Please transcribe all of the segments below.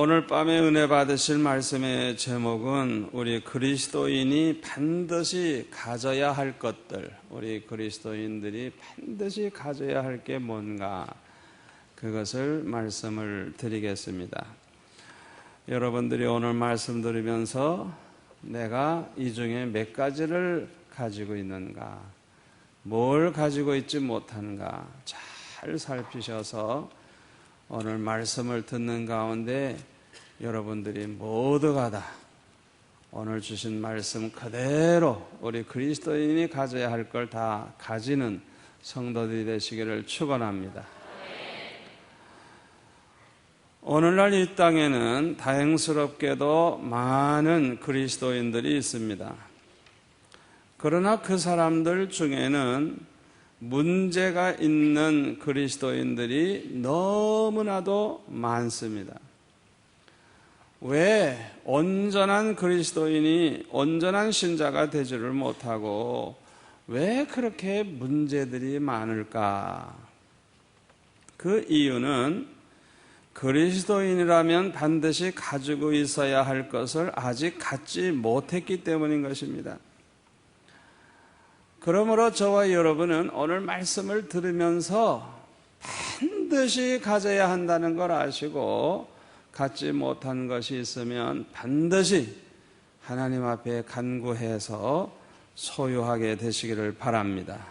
오늘 밤에 은혜 받으실 말씀의 제목은 우리 그리스도인이 반드시 가져야 할 것들, 우리 그리스도인들이 반드시 가져야 할 게 뭔가, 그것을 말씀을 드리겠습니다. 여러분들이 오늘 말씀 들으면서 내가 이 중에 몇 가지를 가지고 있는가, 뭘 가지고 있지 못한가 잘 살피셔서 오늘 말씀을 듣는 가운데 여러분들이 모두가 다 오늘 주신 말씀 그대로 우리 그리스도인이 가져야 할 걸 다 가지는 성도들이 되시기를 축원합니다. 오늘날 이 땅에는 다행스럽게도 많은 그리스도인들이 있습니다. 그러나 그 사람들 중에는 문제가 있는 그리스도인들이 너무나도 많습니다. 왜 온전한 그리스도인이 온전한 신자가 되지를 못하고 왜 그렇게 문제들이 많을까? 그 이유는 그리스도인이라면 반드시 가지고 있어야 할 것을 아직 갖지 못했기 때문인 것입니다. 그러므로 저와 여러분은 오늘 말씀을 들으면서 반드시 가져야 한다는 걸 아시고 갖지 못한 것이 있으면 반드시 하나님 앞에 간구해서 소유하게 되시기를 바랍니다.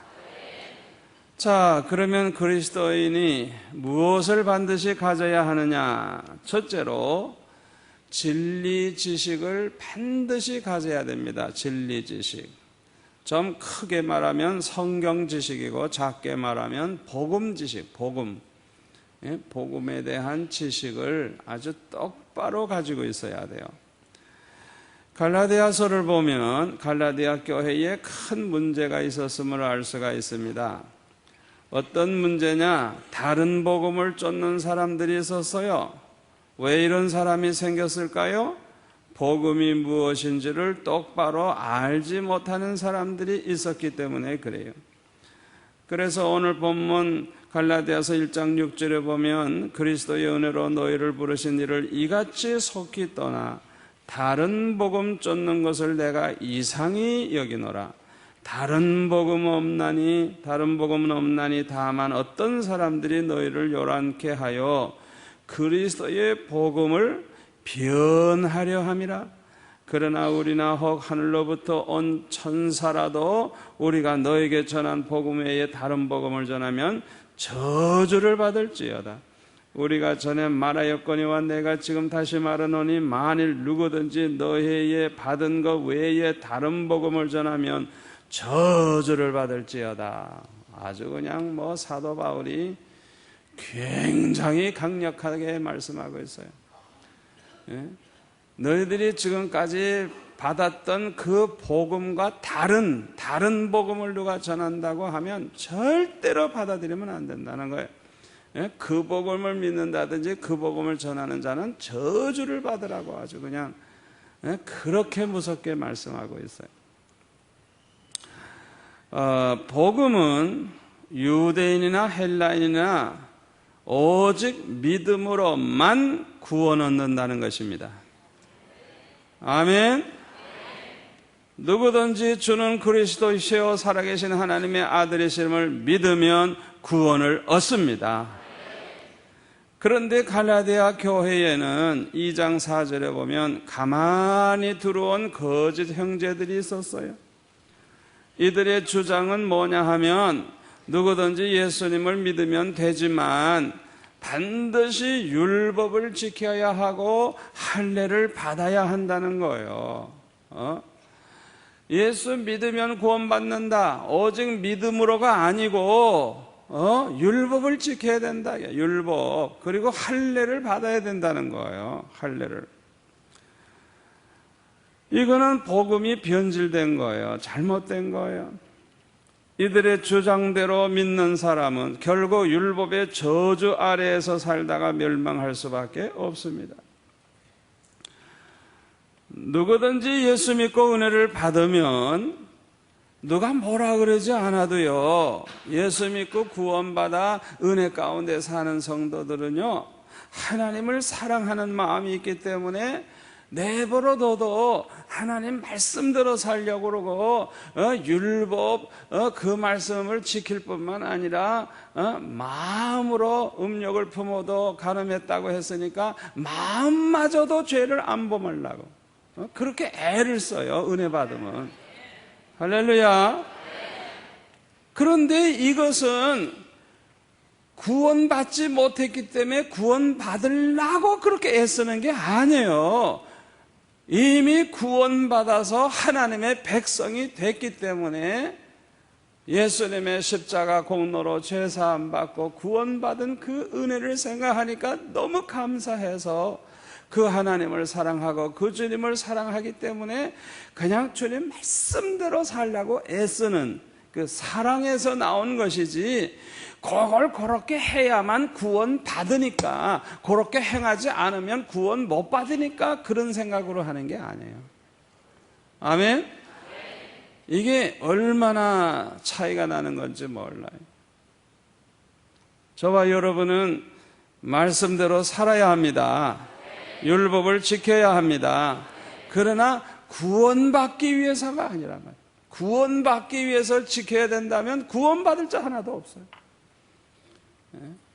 자, 그러면 그리스도인이 무엇을 반드시 가져야 하느냐? 첫째로 진리 지식을 반드시 가져야 됩니다. 진리 지식. 좀 크게 말하면 성경 지식이고 작게 말하면 복음 지식, 복음에 대한 지식을 아주 똑바로 가지고 있어야 돼요. 갈라디아서를 보면 갈라디아 교회에 큰 문제가 있었음을 알 수가 있습니다. 어떤 문제냐? 다른 복음을 쫓는 사람들이 있었어요. 왜 이런 사람이 생겼을까요? 복음이 무엇인지를 똑바로 알지 못하는 사람들이 있었기 때문에 그래요. 그래서 오늘 본문 갈라디아서 1장 6절에 보면 그리스도의 은혜로 너희를 부르신 이를 이같이 속히 떠나 다른 복음 쫓는 것을 내가 이상히 여기노라. 다른 복음은 없나니 다만 어떤 사람들이 너희를 요란케 하여 그리스도의 복음을 변하려 함이라. 그러나 우리나 혹 하늘로부터 온 천사라도 우리가 너에게 전한 복음 외에 다른 복음을 전하면 저주를 받을지어다. 우리가 전에 말하였거니와 내가 지금 다시 말하노니 만일 누구든지 너희에 받은 것 외에 다른 복음을 전하면 저주를 받을지어다. 아주 그냥 사도 바울이 굉장히 강력하게 말씀하고 있어요. 너희들이 지금까지 받았던 그 복음과 다른 복음을 누가 전한다고 하면 절대로 받아들이면 안 된다는 거예요. 그 복음을 믿는다든지 그 복음을 전하는 자는 저주를 받으라고 아주 그냥 그렇게 무섭게 말씀하고 있어요. 복음은 유대인이나 헬라인이나 오직 믿음으로만 구원 얻는다는 것입니다. 아멘. 누구든지 주는 그리스도이시오 살아계신 하나님의 아들이심을 믿으면 구원을 얻습니다. 그런데 갈라디아 교회에는 2장 4절에 보면 가만히 들어온 거짓 형제들이 있었어요. 이들의 주장은 뭐냐 하면 누구든지 예수님을 믿으면 되지만 반드시 율법을 지켜야 하고 할례를 받아야 한다는 거예요. 예수 믿으면 구원받는다. 오직 믿음으로가 아니고 율법을 지켜야 된다. 율법. 그리고 할례를 받아야 된다는 거예요. 할례를. 이거는 복음이 변질된 거예요. 잘못된 거예요. 이들의 주장대로 믿는 사람은 결국 율법의 저주 아래에서 살다가 멸망할 수밖에 없습니다. 누구든지 예수 믿고 은혜를 받으면 누가 뭐라 그러지 않아도요, 예수 믿고 구원받아 은혜 가운데 사는 성도들은요, 하나님을 사랑하는 마음이 있기 때문에 내버려둬도 하나님 말씀대로 살려고 그러고 율법 그 말씀을 지킬 뿐만 아니라 마음으로 음욕을 품어도 간음했다고 했으니까 마음마저도 죄를 안 범하려고 그렇게 애를 써요. 은혜 받으면. 할렐루야. 그런데 이것은 구원받지 못했기 때문에 구원받으려고 그렇게 애쓰는 게 아니에요. 이미 구원받아서 하나님의 백성이 됐기 때문에 예수님의 십자가 공로로 죄사함 받고 구원받은 그 은혜를 생각하니까 너무 감사해서 그 하나님을 사랑하고 그 주님을 사랑하기 때문에 그냥 주님 말씀대로 살려고 애쓰는 그 사랑에서 나온 것이지, 그걸 그렇게 해야만 구원 받으니까, 그렇게 행하지 않으면 구원 못 받으니까 그런 생각으로 하는 게 아니에요. 아멘? 이게 얼마나 차이가 나는 건지 몰라요. 저와 여러분은 말씀대로 살아야 합니다. 율법을 지켜야 합니다. 그러나 구원받기 위해서가 아니란 말이에요. 구원받기 위해서 지켜야 된다면 구원받을 자 하나도 없어요.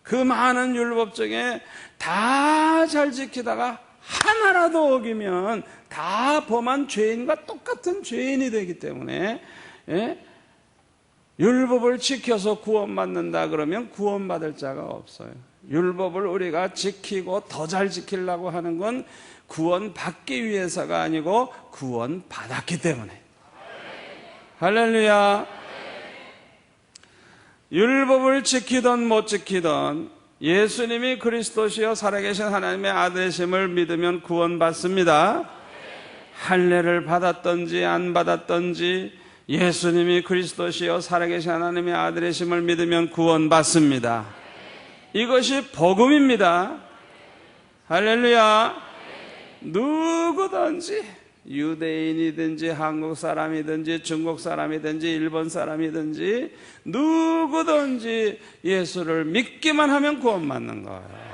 그 많은 율법 중에 다 잘 지키다가 하나라도 어기면 다 범한 죄인과 똑같은 죄인이 되기 때문에 율법을 지켜서 구원받는다 그러면 구원받을 자가 없어요. 율법을 우리가 지키고 더 잘 지키려고 하는 건 구원받기 위해서가 아니고 구원받았기 때문에. 할렐루야. 율법을 지키든 못 지키든 예수님이 그리스도시요 살아계신 하나님의 아들이심을 믿으면 구원받습니다. 할례를 받았든지 안 받았든지 예수님이 그리스도시요 살아계신 하나님의 아들이심을 믿으면 구원받습니다. 이것이 복음입니다. 할렐루야. 누구든지 유대인이든지 한국 사람이든지 중국 사람이든지 일본 사람이든지 누구든지 예수를 믿기만 하면 구원받는 거예요.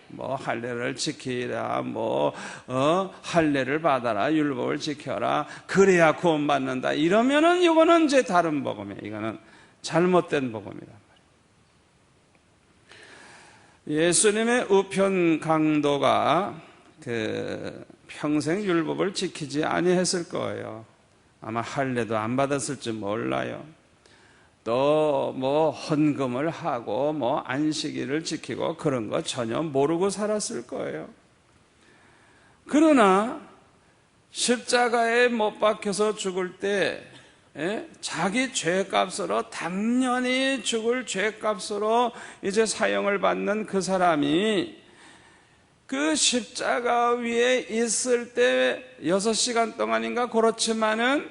뭐 할례를 지키라, 할례를 받아라, 율법을 지켜라, 그래야 구원받는다 이러면은 이거는 이제 다른 복음이에요. 이거는 잘못된 복음이란 말이에요. 예수님의 우편 강도가 평생 율법을 지키지 아니했을 거예요. 아마 할례도 안 받았을지 몰라요. 또 헌금을 하고 안식일을 지키고 그런 거 전혀 모르고 살았을 거예요. 그러나 십자가에 못 박혀서 죽을 때 자기 죄값으로 당연히 죽을 죄값으로 이제 사형을 받는 그 사람이 그 십자가 위에 있을 때 6시간 동안인가 그렇지만은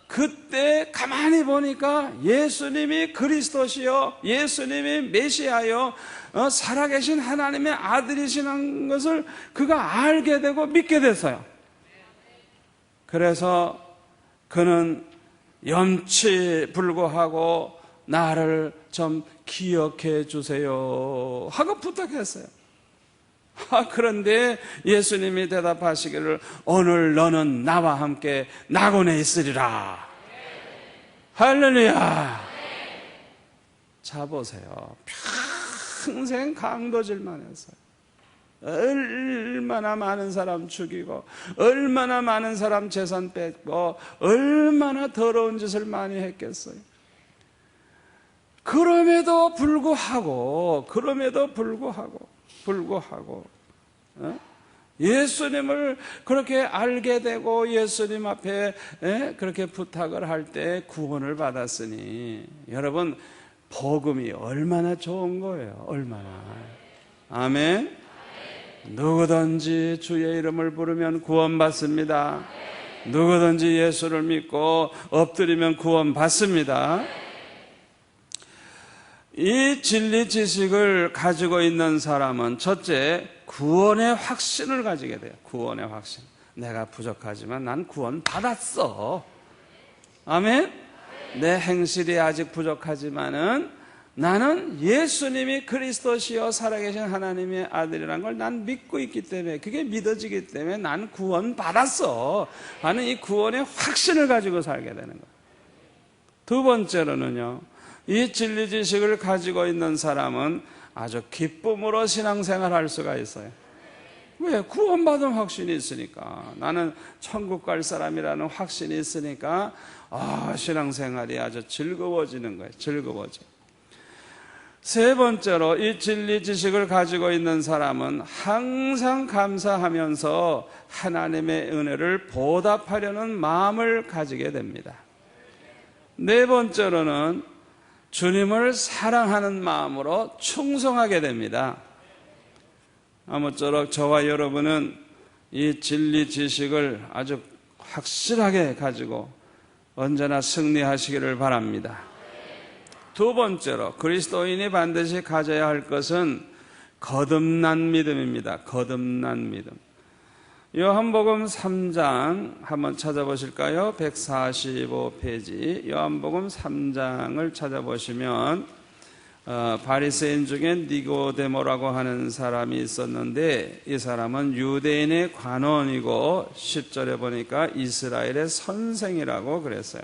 그때 가만히 보니까 예수님이 그리스도시요 예수님이 메시아요 살아계신 하나님의 아들이시는 것을 그가 알게 되고 믿게 됐어요. 그래서 그는 염치불고하고 나를 좀 기억해 주세요 하고 부탁했어요. 그런데 예수님이 대답하시기를 오늘 너는 나와 함께 낙원에 있으리라. 할렐루야. 자 보세요. 평생 강도질만 했어요. 얼마나 많은 사람 죽이고 얼마나 많은 사람 재산 뺏고 얼마나 더러운 짓을 많이 했겠어요. 그럼에도 불구하고 예수님을 그렇게 알게 되고 예수님 앞에 그렇게 부탁을 할 때 구원을 받았으니 여러분 복음이 얼마나 좋은 거예요. 얼마나. 아멘. 누구든지 주의 이름을 부르면 구원받습니다. 누구든지 예수를 믿고 엎드리면 구원받습니다. 이 진리 지식을 가지고 있는 사람은 첫째, 구원의 확신을 가지게 돼요. 구원의 확신. 내가 부족하지만 난 구원 받았어. 아멘? 내 행실이 아직 부족하지만은 나는 예수님이 그리스도시요 살아계신 하나님의 아들이라는 걸 난 믿고 있기 때문에, 그게 믿어지기 때문에 난 구원 받았어 하는 이 구원의 확신을 가지고 살게 되는 거예요. 두 번째로는요, 이 진리 지식을 가지고 있는 사람은 아주 기쁨으로 신앙생활할 수가 있어요. 왜? 구원받은 확신이 있으니까. 나는 천국 갈 사람이라는 확신이 있으니까 신앙생활이 아주 즐거워지는 거예요. 즐거워져. 세 번째로, 이 진리 지식을 가지고 있는 사람은 항상 감사하면서 하나님의 은혜를 보답하려는 마음을 가지게 됩니다. 네 번째로는 주님을 사랑하는 마음으로 충성하게 됩니다. 아무쪼록 저와 여러분은 이 진리 지식을 아주 확실하게 가지고 언제나 승리하시기를 바랍니다. 두 번째로, 그리스도인이 반드시 가져야 할 것은 거듭난 믿음입니다. 거듭난 믿음. 요한복음 3장 한번 찾아보실까요? 145페이지 요한복음 3장을 찾아보시면 바리새인 중에 니고데모라고 하는 사람이 있었는데, 이 사람은 유대인의 관원이고 10절에 보니까 이스라엘의 선생이라고 그랬어요.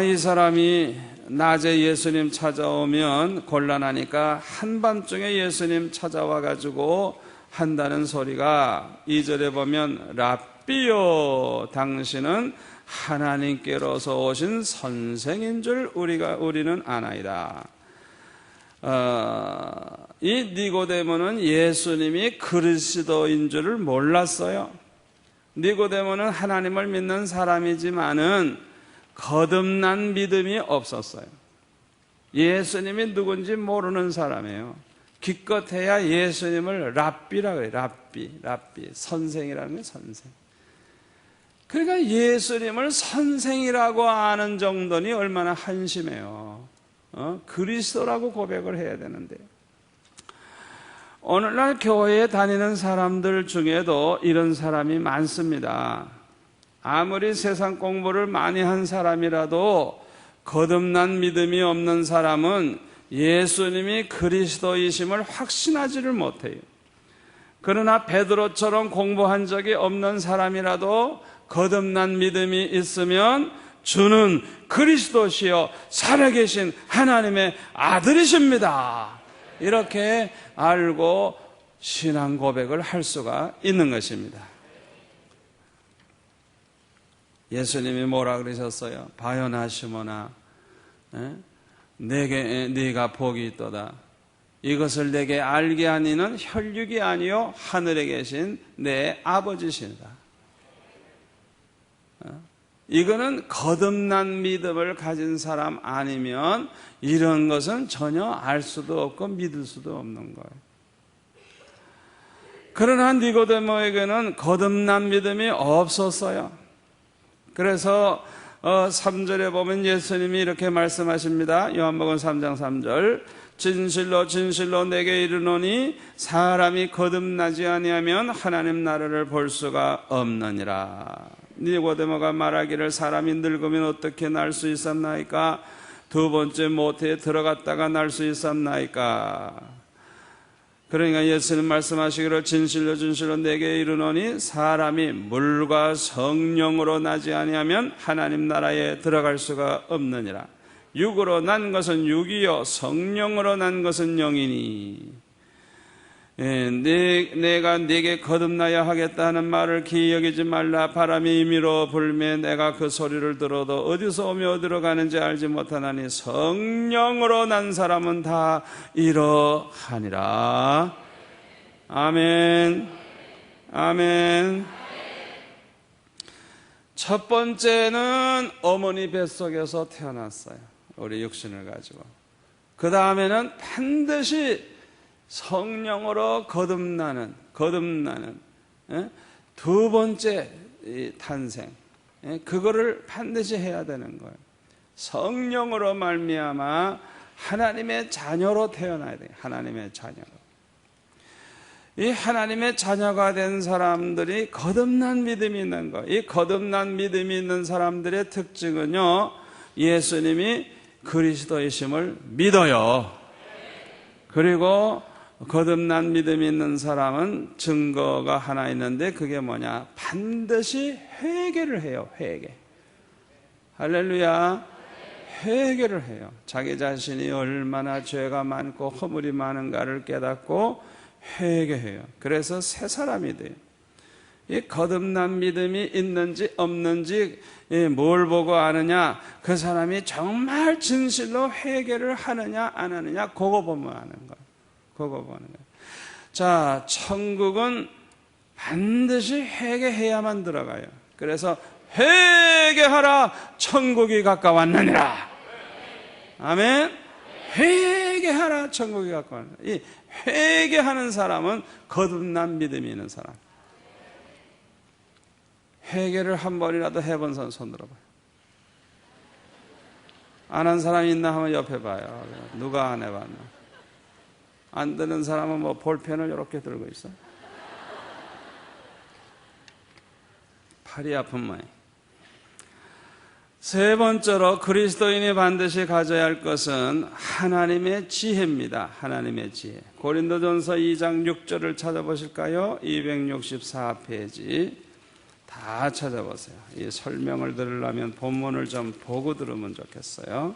이 사람이 낮에 예수님 찾아오면 곤란하니까 한밤중에 예수님 찾아와 가지고 한다는 소리가, 2절에 보면 랍비요, 당신은 하나님께로서 오신 선생인 줄 우리는 아나이다. 이 니고데모는 예수님이 그리스도인 줄을 몰랐어요. 니고데모는 하나님을 믿는 사람이지만은 거듭난 믿음이 없었어요. 예수님이 누군지 모르는 사람이에요. 기껏해야 예수님을 랍비라고 해요. 랍비. 선생이라는 거예요. 선생. 그러니까 예수님을 선생이라고 아는 정도니 얼마나 한심해요. 그리스도라고 고백을 해야 되는데. 오늘날 교회에 다니는 사람들 중에도 이런 사람이 많습니다. 아무리 세상 공부를 많이 한 사람이라도 거듭난 믿음이 없는 사람은 예수님이 그리스도이심을 확신하지를 못해요. 그러나 베드로처럼 공부한 적이 없는 사람이라도 거듭난 믿음이 있으면 주는 그리스도시요 살아계신 하나님의 아들이십니다, 이렇게 알고 신앙 고백을 할 수가 있는 것입니다. 예수님이 뭐라 그러셨어요? 바요나 시몬아, 네가 복이 있도다. 이것을 내게 알게 하니는 혈육이 아니요 하늘에 계신 내 아버지시다. 이거는 거듭난 믿음을 가진 사람 아니면 이런 것은 전혀 알 수도 없고 믿을 수도 없는 거예요. 그러나 니고데모에게는 거듭난 믿음이 없었어요. 그래서 3절에 보면 예수님이 이렇게 말씀하십니다. 요한복음 3장 3절, 진실로 진실로 내게 이르노니 사람이 거듭나지 아니하면 하나님 나라를 볼 수가 없느니라. 니고데모가 말하기를 사람이 늙으면 어떻게 날 수 있었나이까? 두 번째 모태에 들어갔다가 날 수 있었나이까? 그러니까 예수님 말씀하시기를 진실로 진실로 내게 이르노니 사람이 물과 성령으로 나지 아니하면 하나님 나라에 들어갈 수가 없느니라. 육으로 난 것은 육이요 성령으로 난 것은 영이니, 내가 네게 거듭나야 하겠다 하는 말을 기이 여기지 말라. 바람이 임의로 불매 내가 그 소리를 들어도 어디서 오며 어디로 가는지 알지 못하나니 성령으로 난 사람은 다 이러하니라. 아멘. 아멘. 첫 번째는 어머니 뱃속에서 태어났어요. 우리 육신을 가지고. 그 다음에는 반드시 성령으로 거듭나는 두 번째 탄생, 그거를 반드시 해야 되는 거예요. 성령으로 말미암아 하나님의 자녀로 태어나야 돼요. 하나님의 자녀로. 이 하나님의 자녀가 된 사람들이 거듭난 믿음이 있는 거예요. 이 거듭난 믿음이 있는 사람들의 특징은요, 예수님이 그리스도이심을 믿어요. 그리고 거듭난 믿음이 있는 사람은 증거가 하나 있는데 그게 뭐냐? 반드시 회개를 해요. 회개. 할렐루야. 회개를 해요. 자기 자신이 얼마나 죄가 많고 허물이 많은가를 깨닫고 회개해요. 그래서 새 사람이 돼요. 이 거듭난 믿음이 있는지 없는지 뭘 보고 아느냐? 그 사람이 정말 진실로 회개를 하느냐 안 하느냐 그거 보면 아는 거예요. 그거 보는 거예요. 자, 천국은 반드시 회개해야만 들어가요. 그래서 회개하라, 천국이 가까웠느니라. 아멘. 회개하라, 천국이 가까웠느니라. 이 회개하는 사람은 거듭난 믿음이 있는 사람. 회개를 한 번이라도 해본 사람 손 들어봐요. 안 한 사람이 있나 하면 옆에 봐요. 누가 안 해봤나? 안 되는 사람은 뭐 볼펜을 이렇게 들고 있어. 팔이 아픈 모양. 세 번째로 그리스도인이 반드시 가져야 할 것은 하나님의 지혜입니다. 하나님의 지혜. 고린도전서 2장 6절을 찾아보실까요? 264페이지. 다 찾아보세요. 이 설명을 들으려면 본문을 좀 보고 들으면 좋겠어요.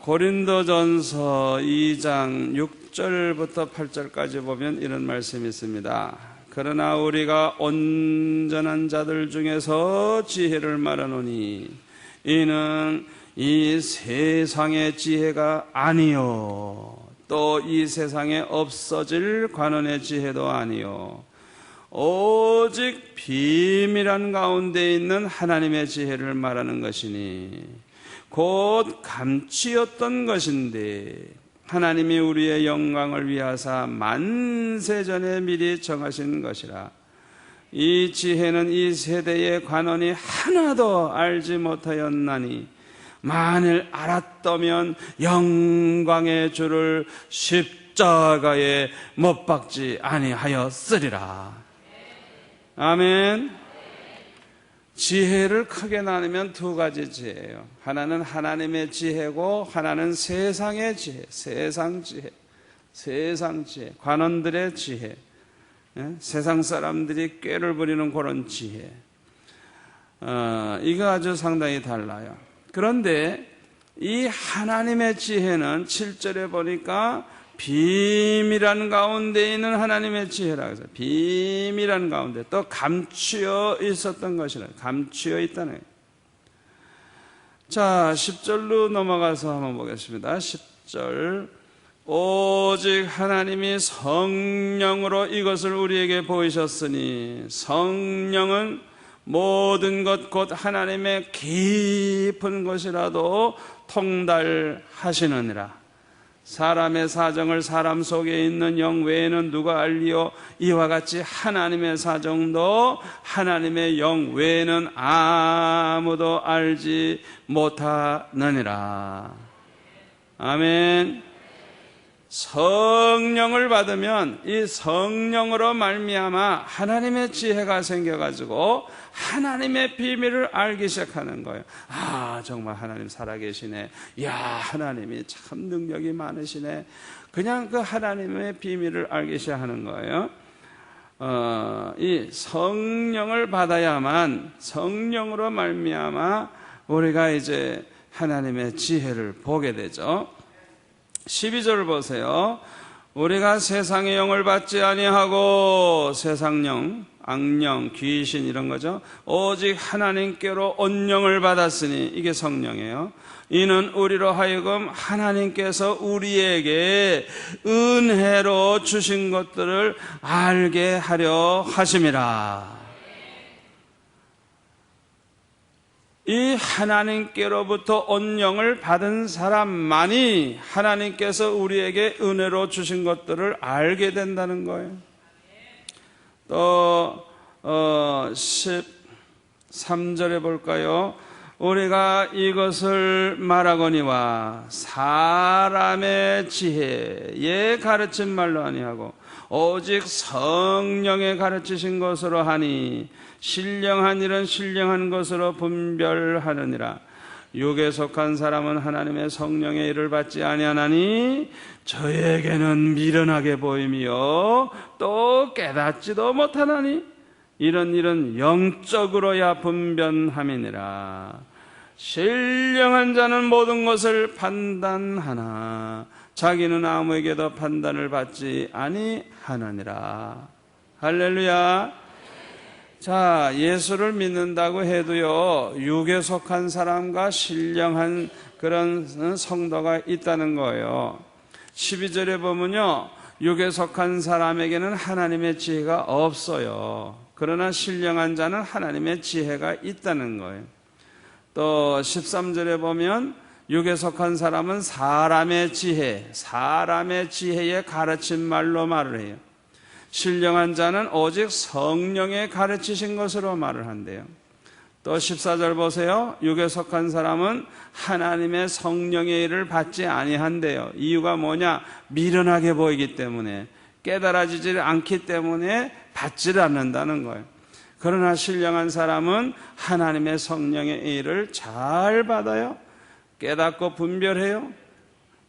고린도전서 2장 6절부터 8절까지 보면 이런 말씀이 있습니다. 그러나 우리가 온전한 자들 중에서 지혜를 말하노니 이는 이 세상의 지혜가 아니요 또 이 세상에 없어질 관원의 지혜도 아니요 오직 비밀한 가운데 있는 하나님의 지혜를 말하는 것이니 곧 감추었던 것인데 하나님이 우리의 영광을 위하사 만세전에 미리 정하신 것이라. 이 지혜는 이 세대의 관원이 하나도 알지 못하였나니 만일 알았다면 영광의 주를 십자가에 못 박지 아니하였으리라. 아멘. 지혜를 크게 나누면 두 가지 지혜예요. 하나는 하나님의 지혜고 하나는 세상의 지혜, 세상 지혜, 세상 지혜, 관원들의 지혜, 세상 사람들이 꾀를 부리는 그런 지혜. 이거 아주 상당히 달라요. 그런데 이 하나님의 지혜는 7절에 보니까 비밀한 가운데 있는 하나님의 지혜라고 해서 비밀한 가운데 또 감추어 있었던 것이라. 감추어 있다는 거예요. 자, 10절로 넘어가서 한번 보겠습니다. 10절. 오직 하나님이 성령으로 이것을 우리에게 보이셨으니 성령은 모든 것 곧 하나님의 깊은 것이라도 통달하시느니라. 사람의 사정을 사람 속에 있는 영 외에는 누가 알리요? 이와 같이 하나님의 사정도 하나님의 영 외에는 아무도 알지 못하느니라. 아멘. 성령을 받으면 이 성령으로 말미암아 하나님의 지혜가 생겨가지고 하나님의 비밀을 알기 시작하는 거예요. 아, 정말 하나님 살아계시네. 야, 하나님이 참 능력이 많으시네. 그냥 그 하나님의 비밀을 알기 시작하는 거예요. 이 성령을 받아야만 성령으로 말미암아 우리가 이제 하나님의 지혜를 보게 되죠. 12절 보세요. 우리가 세상의 영을 받지 아니하고 세상 영, 악령, 귀신 이런 거죠. 오직 하나님께로 온 영을 받았으니 이게 성령이에요. 이는 우리로 하여금 하나님께서 우리에게 은혜로 주신 것들을 알게 하려 하심이라. 이 하나님께로부터 온 영을 받은 사람만이 하나님께서 우리에게 은혜로 주신 것들을 알게 된다는 거예요. 또 13절에 볼까요? 우리가 이것을 말하거니와 사람의 지혜에 가르친 말로 아니하고 오직 성령에 가르치신 것으로 하니 신령한 일은 신령한 것으로 분별하느니라. 육에 속한 사람은 하나님의 성령의 일을 받지 아니하나니 저에게는 미련하게 보임이요 또 깨닫지도 못하나니 이런 일은 영적으로야 분변함이니라. 신령한 자는 모든 것을 판단하나 자기는 아무에게도 판단을 받지 아니하느니라. 할렐루야. 자, 예수를 믿는다고 해도요, 육에 속한 사람과 신령한 그런 성도가 있다는 거예요. 12절에 보면요, 육에 속한 사람에게는 하나님의 지혜가 없어요. 그러나 신령한 자는 하나님의 지혜가 있다는 거예요. 또 13절에 보면 육에 속한 사람은 사람의 지혜의 가르친 말로 말을 해요. 신령한 자는 오직 성령의 가르치신 것으로 말을 한대요. 또 14절 보세요. 육에 속한 사람은 하나님의 성령의 일을 받지 아니한대요. 이유가 뭐냐? 미련하게 보이기 때문에, 깨달아지지 않기 때문에 받지를 않는다는 거예요. 그러나 신령한 사람은 하나님의 성령의 일을 잘 받아요. 깨닫고 분별해요.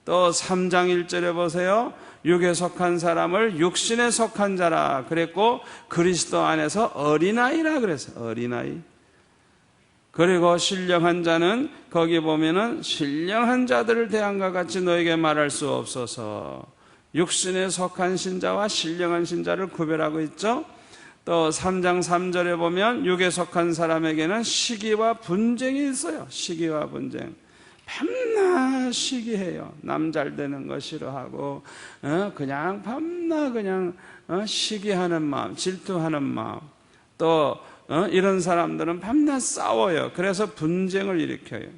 또 3장 1절에 보세요. 육에 속한 사람을 육신에 속한 자라 그랬고 그리스도 안에서 어린아이라 그랬어요. 어린아이. 그리고 신령한 자는 거기 보면은 신령한 자들을 대함과 같이 너에게 말할 수 없어서 육신에 속한 신자와 신령한 신자를 구별하고 있죠. 또 3장 3절에 보면 육에 속한 사람에게는 시기와 분쟁이 있어요. 시기와 분쟁. 밤낮 시기해요. 남 잘 되는 거 싫어하고 그냥 밤낮 그냥 시기하는 마음, 질투하는 마음. 또 이런 사람들은 밤낮 싸워요. 그래서 분쟁을 일으켜요.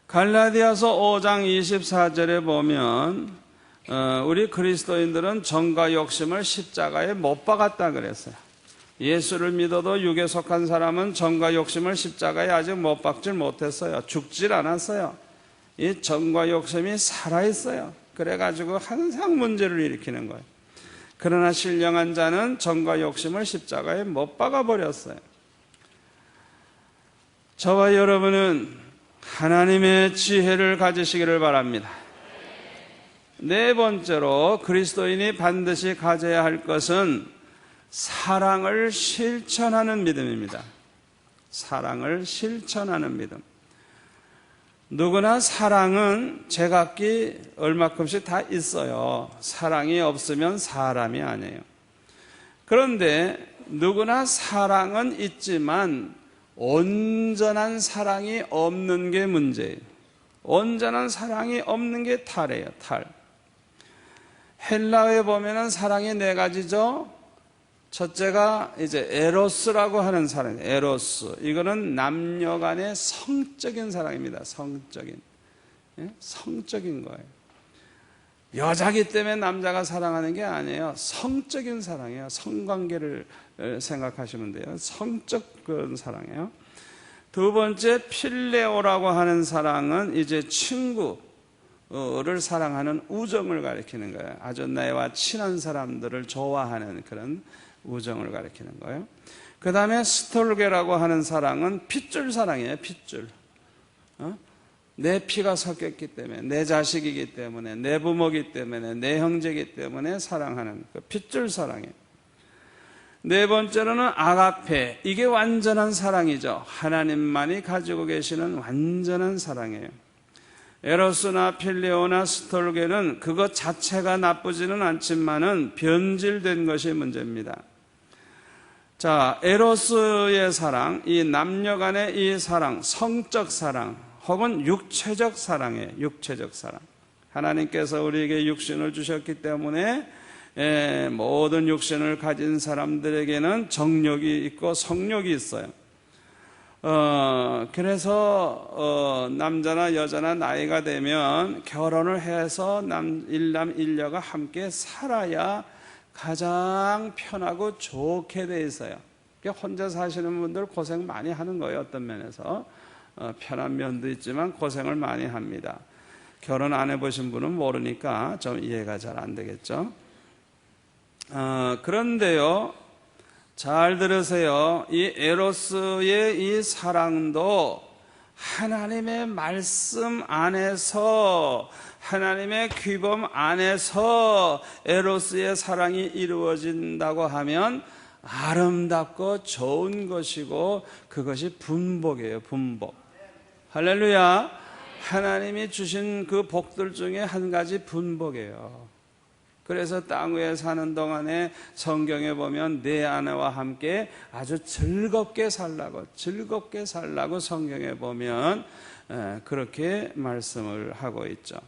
갈라디아서 5장 24절에 보면 우리 그리스도인들은 정과 욕심을 십자가에 못 박았다 그랬어요. 예수를 믿어도 육에 속한 사람은 정과 욕심을 십자가에 아직 못 박질 못했어요. 죽질 않았어요. 이 정과 욕심이 살아있어요. 그래가지고 항상 문제를 일으키는 거예요. 그러나 신령한 자는 정과 욕심을 십자가에 못 박아버렸어요. 저와 여러분은 하나님의 지혜를 가지시기를 바랍니다. 네 번째로 그리스도인이 반드시 가져야 할 것은 사랑을 실천하는 믿음입니다. 사랑을 실천하는 믿음. 누구나 사랑은 제각기 얼마큼씩 다 있어요. 사랑이 없으면 사람이 아니에요. 그런데 누구나 사랑은 있지만 온전한 사랑이 없는 게 문제예요. 온전한 사랑이 없는 게 탈이에요. 탈. 헬라어에 보면은 사랑이 네 가지죠. 첫째가 이제 에로스라고 하는 사랑이에요. 에로스. 이거는 남녀 간의 성적인 사랑입니다. 성적인. 예? 성적인 거예요. 여자기 때문에 남자가 사랑하는 게 아니에요. 성적인 사랑이에요. 성관계를 생각하시면 돼요. 성적 그런 사랑이에요. 두 번째 필레오라고 하는 사랑은 이제 친구를 사랑하는 우정을 가리키는 거예요. 아주 나와 친한 사람들을 좋아하는 그런 우정을 가리키는 거예요. 그 다음에 스톨게라고 하는 사랑은 핏줄 사랑이에요. 핏줄. 내 피가 섞였기 때문에, 내 자식이기 때문에, 내 부모이기 때문에, 내 형제이기 때문에 사랑하는 그 핏줄 사랑이에요. 네 번째로는 아가페. 이게 완전한 사랑이죠. 하나님만이 가지고 계시는 완전한 사랑이에요. 에로스나 필레오나 스톨게는 그것 자체가 나쁘지는 않지만은 변질된 것이 문제입니다. 자, 에로스의 사랑, 이 남녀 간의 이 사랑, 성적 사랑 혹은 육체적 사랑이에요. 육체적 사랑. 하나님께서 우리에게 육신을 주셨기 때문에 모든 육신을 가진 사람들에게는 정욕이 있고 성욕이 있어요. 그래서 남자나 여자나 나이가 되면 결혼을 해서 일남 일녀가 함께 살아야 가장 편하고 좋게 돼 있어요. 혼자 사시는 분들 고생 많이 하는 거예요. 어떤 면에서 편한 면도 있지만 고생을 많이 합니다. 결혼 안 해보신 분은 모르니까 좀 이해가 잘 안 되겠죠. 그런데요, 잘 들으세요. 이 에로스의 이 사랑도 하나님의 말씀 안에서, 하나님의 규범 안에서 에로스의 사랑이 이루어진다고 하면 아름답고 좋은 것이고, 그것이 분복이에요. 분복. 할렐루야. 하나님이 주신 그 복들 중에 한 가지 분복이에요. 그래서 땅 위에 사는 동안에 성경에 보면 내 아내와 함께 아주 즐겁게 살라고 성경에 보면 그렇게 말씀을 하고 있죠.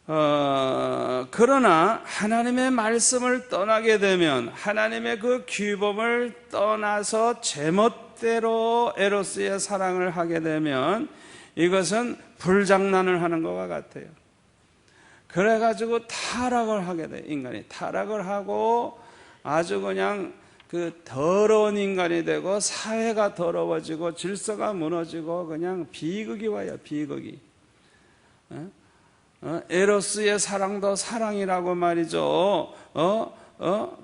그러나 하나님의 말씀을 떠나게 되면, 하나님의 그 규범을 떠나서 제멋대로 에로스의 사랑을 하게 되면 이것은 불장난을 하는 것과 같아요. 그래가지고 타락을 하게 돼. 인간이 타락을 하고 아주 그냥 그 더러운 인간이 되고, 사회가 더러워지고 질서가 무너지고 그냥 비극이 와요. 비극이. 에로스의 사랑도 사랑이라고 말이죠.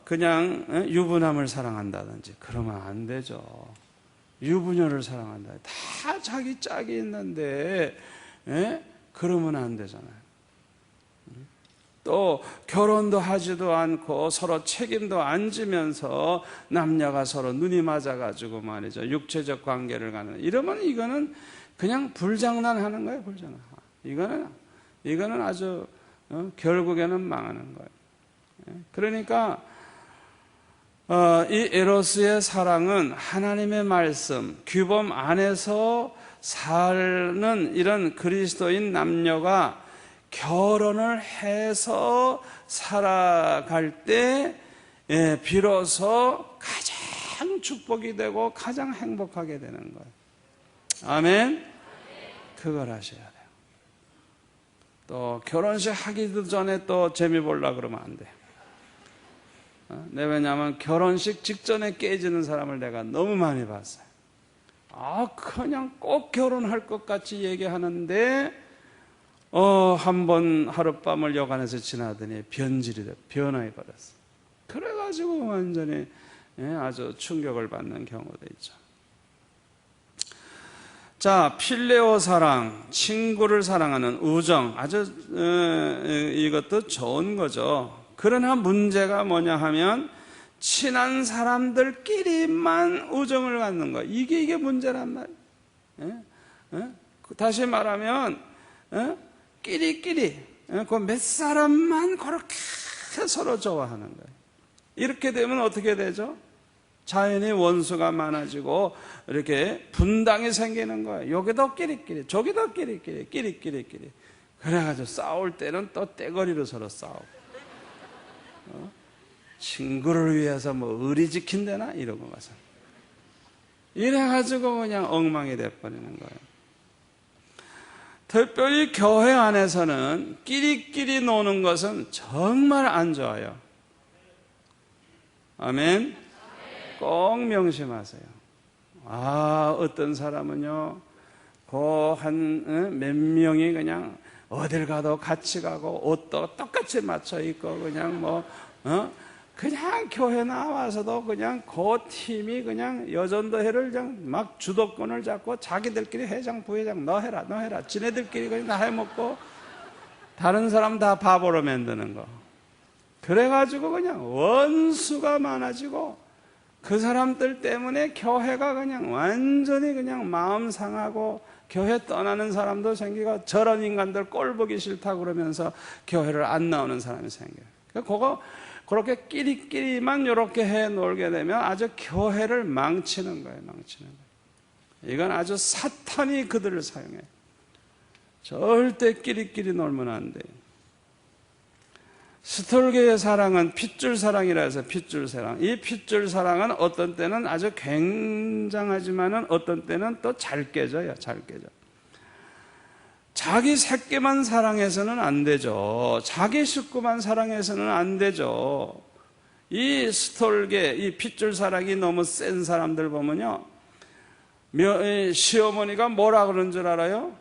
그냥 유부남을 사랑한다든지 그러면 안 되죠. 유부녀를 사랑한다. 다 자기 짝이 있는데 그러면 안 되잖아요. 또 결혼도 하지도 않고 서로 책임도 안 지면서 남녀가 서로 눈이 맞아가지고 말이죠, 육체적 관계를 갖는, 이러면 이거는 그냥 불장난하는 거예요. 불장난. 이거는 아주 결국에는 망하는 거예요. 그러니까 이 에로스의 사랑은 하나님의 말씀, 규범 안에서 사는 이런 그리스도인 남녀가 결혼을 해서 살아갈 때 비로소 가장 축복이 되고 가장 행복하게 되는 거예요. 아멘. 그걸 하셔야 돼요. 또 결혼식 하기도 전에 또 재미 보려고 그러면 안 돼요. 왜냐하면 결혼식 직전에 깨지는 사람을 내가 너무 많이 봤어요. 그냥 꼭 결혼할 것 같이 얘기하는데 한 번 하룻밤을 여관에서 지나더니 변질이 돼, 변화해 버렸어. 그래가지고 완전히 아주 충격을 받는 경우도 있죠. 자, 필레오 사랑, 친구를 사랑하는 우정, 아주 이것도 좋은 거죠. 그러나 문제가 뭐냐 하면 친한 사람들끼리만 우정을 갖는 거. 이게 문제란 말이에요. 다시 말하면 끼리끼리 그 몇 사람만 그렇게 서로 좋아하는 거예요. 이렇게 되면 어떻게 되죠? 자연히 원수가 많아지고 이렇게 분당이 생기는 거예요. 여기도 끼리끼리, 저기도 끼리끼리. 그래가지고 싸울 때는 또 떼거리로 서로 싸우고, 친구를 위해서 뭐 의리 지킨다나 이러고 가서 이래가지고 그냥 엉망이 돼버리는 거예요. 특별히 교회 안에서는 끼리끼리 노는 것은 정말 안 좋아요. 아멘. 꼭 명심하세요. 어떤 사람은요, 몇 명이 그냥 어딜 가도 같이 가고 옷도 똑같이 맞춰 입고 그냥 그냥 교회 나와서도 그냥 그 팀이 그냥 여전도회를 그냥 막 주도권을 잡고 자기들끼리 회장, 부회장 너 해라. 지네들끼리 그냥 다 해먹고 다른 사람 다 바보로 만드는 거. 그래가지고 그냥 원수가 많아지고 그 사람들 때문에 교회가 그냥 완전히 그냥 마음 상하고 교회 떠나는 사람도 생기고 저런 인간들 꼴 보기 싫다 그러면서 교회를 안 나오는 사람이 생겨요. 그거 그렇게 끼리끼리만 이렇게 해 놀게 되면 아주 교회를 망치는 거예요. 이건 아주 사탄이 그들을 사용해요. 절대 끼리끼리 놀면 안 돼요. 스톨게의 사랑은 핏줄 사랑이라 해서 핏줄 사랑. 이 핏줄 사랑은 어떤 때는 아주 굉장하지만은 어떤 때는 또 잘 깨져요. 자기 새끼만 사랑해서는 안 되죠. 자기 식구만 사랑해서는 안 되죠. 이 스톨게, 이 핏줄 사랑이 너무 센 사람들 보면요, 시어머니가 뭐라 그러는 줄 알아요?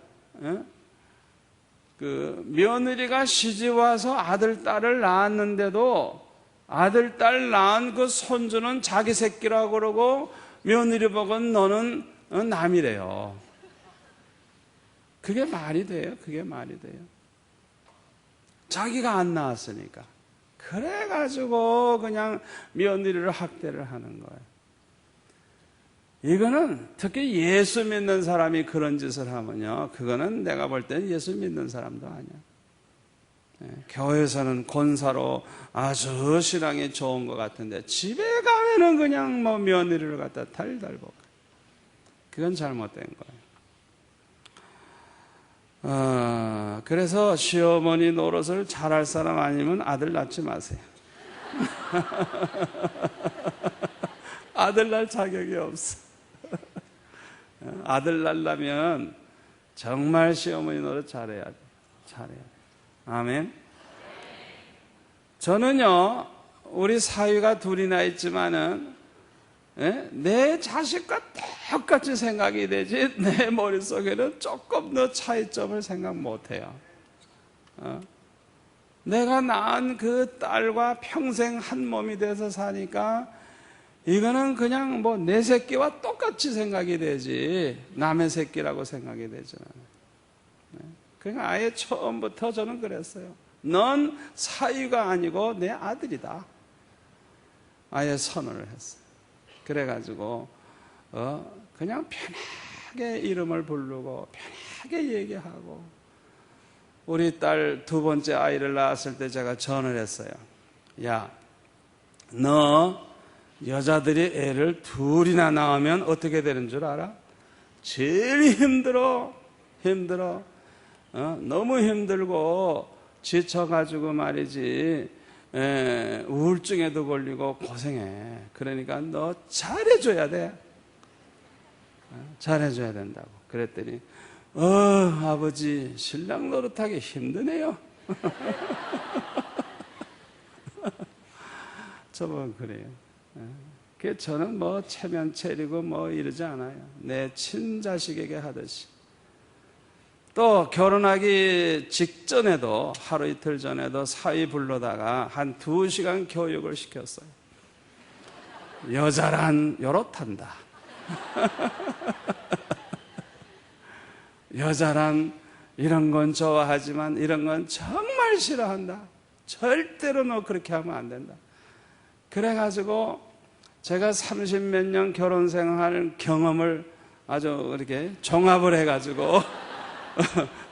그 며느리가 시집와서 아들, 딸을 낳았는데도 아들, 딸 낳은 그 손주는 자기 새끼라고 그러고 며느리 보고 너는 남이래요. 그게 말이 돼요? 그게 말이 돼요? 자기가 안 낳았으니까. 그래가지고 그냥 며느리를 학대를 하는 거예요. 이거는 특히 예수 믿는 사람이 그런 짓을 하면요, 그거는 내가 볼 때는 예수 믿는 사람도 아니야. 교회에서는 권사로 아주 신앙이 좋은 것 같은데 집에 가면은 그냥 뭐 며느리를 갖다 달달 볶아. 그건 잘못된 거예요. 그래서 시어머니 노릇을 잘할 사람 아니면 아들 낳지 마세요. 아들 낳을 자격이 없어. 아들 낳으려면 정말 시어머니 노릇 잘해야 돼. 잘해야 돼. 아멘. 저는요, 우리 사위가 둘이나 있지만은 내 자식과 똑같이 생각이 되지 내 머릿속에는 조금 더 차이점을 생각 못해요. 내가 낳은 그 딸과 평생 한 몸이 돼서 사니까 이거는 그냥 뭐 내 새끼와 똑같이 생각이 되지 남의 새끼라고 생각이 되지 않아요. 그러니까 아예 처음부터 저는 그랬어요. 넌 사위가 아니고 내 아들이다. 아예 선언을 했어요. 그래가지고 그냥 편하게 이름을 부르고 편하게 얘기하고, 우리 딸 두 번째 아이를 낳았을 때 제가 전을 했어요. 야, 너 여자들이 애를 둘이나 낳으면 어떻게 되는 줄 알아? 제일 힘들어. 너무 힘들고 지쳐가지고 말이지 우울증에도 걸리고 고생해. 그러니까 너 잘해줘야 돼. 잘해줘야 된다고. 그랬더니 아버지 신랑 노릇하기 힘드네요. 저번 그래요. 그 저는 뭐 체면 차리고 뭐 이러지 않아요. 내 친자식에게 하듯이. 또 결혼하기 직전에도 하루 이틀 전에도 사위 불러다가 한 2시간 교육을 시켰어요. 여자란 요렇단다. 여자란 이런 건 좋아하지만 이런 건 정말 싫어한다. 절대로 너 그렇게 하면 안 된다. 그래가지고 제가 30몇 년 결혼 생활 경험을 아주 이렇게 종합을 해가지고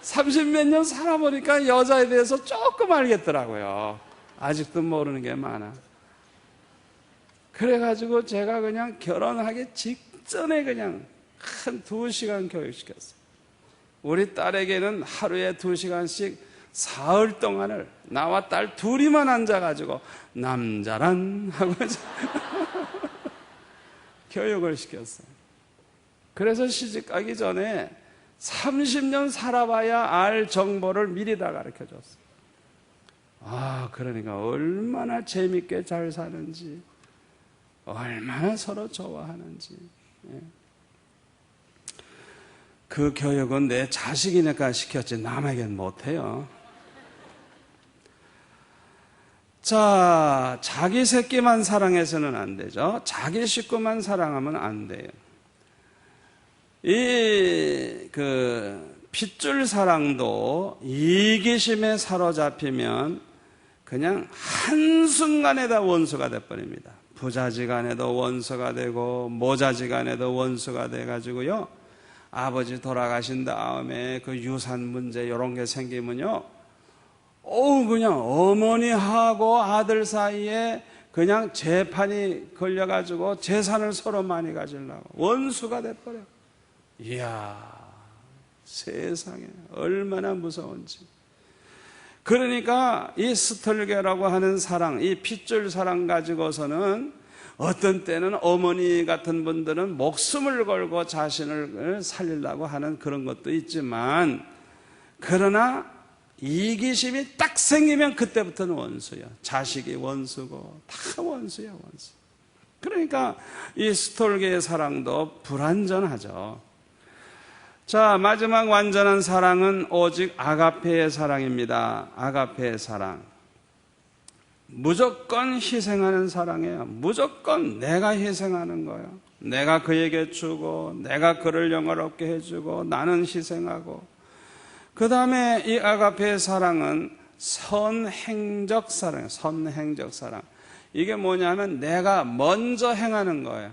30몇 년 살아보니까 여자에 대해서 조금 알겠더라고요. 아직도 모르는 게 많아. 그래가지고 제가 그냥 결혼하기 직전에 그냥 한 2시간 교육시켰어요. 우리 딸에게는 하루에 2시간씩 사흘 동안을 나와 딸 둘이만 앉아가지고 남자란 하고 교육을 시켰어요. 그래서 시집가기 전에 30년 살아봐야 알 정보를 미리 다 가르쳐줬어요. 그러니까 얼마나 재밌게 잘 사는지, 얼마나 서로 좋아하는지. 그 교육은 내 자식이니까 시켰지 남에겐 못해요. 자, 자기 새끼만 사랑해서는 안 되죠. 자기 식구만 사랑하면 안 돼요. 핏줄 사랑도 이기심에 사로잡히면 그냥 한순간에 다 원수가 돼버립니다. 부자지간에도 원수가 되고 모자지간에도 원수가 돼가지고요, 아버지 돌아가신 다음에 그 유산 문제 이런 게 생기면요, 그냥 어머니하고 아들 사이에 그냥 재판이 걸려가지고 재산을 서로 많이 가지려고 원수가 돼버려요. 이야, 세상에 얼마나 무서운지. 그러니까 이 스톨게라고 하는 사랑, 이 핏줄 사랑 가지고서는 어떤 때는 어머니 같은 분들은 목숨을 걸고 자신을 살리려고 하는 그런 것도 있지만, 그러나 이기심이 딱 생기면 그때부터는 원수야. 자식이 원수고 다 원수야, 원수. 그러니까 이 스톨게의 사랑도 불완전하죠. 자, 마지막 완전한 사랑은 오직 아가페의 사랑입니다. 아가페의 사랑. 무조건 희생하는 사랑이에요. 무조건 내가 희생하는 거예요. 내가 그에게 주고 내가 그를 영화롭게 해주고 나는 희생하고, 그 다음에 이 아가페의 사랑은 선행적 사랑이에요. 선행적 사랑. 이게 뭐냐면 내가 먼저 행하는 거예요.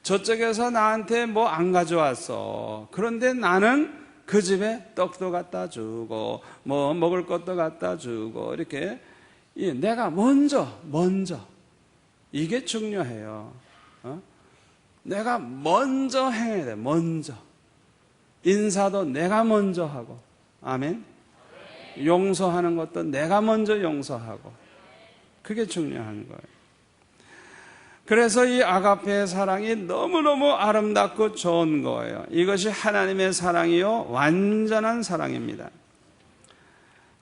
저쪽에서 나한테 뭐 안 가져왔어. 그런데 나는 그 집에 떡도 갖다 주고 뭐 먹을 것도 갖다 주고, 이렇게 내가 먼저 이게 중요해요. 내가 먼저 행해야 돼. 먼저 인사도 내가 먼저 하고, 아멘. 용서하는 것도 내가 먼저 용서하고, 그게 중요한 거예요. 그래서 이 아가페의 사랑이 너무너무 아름답고 좋은 거예요. 이것이 하나님의 사랑이요 완전한 사랑입니다.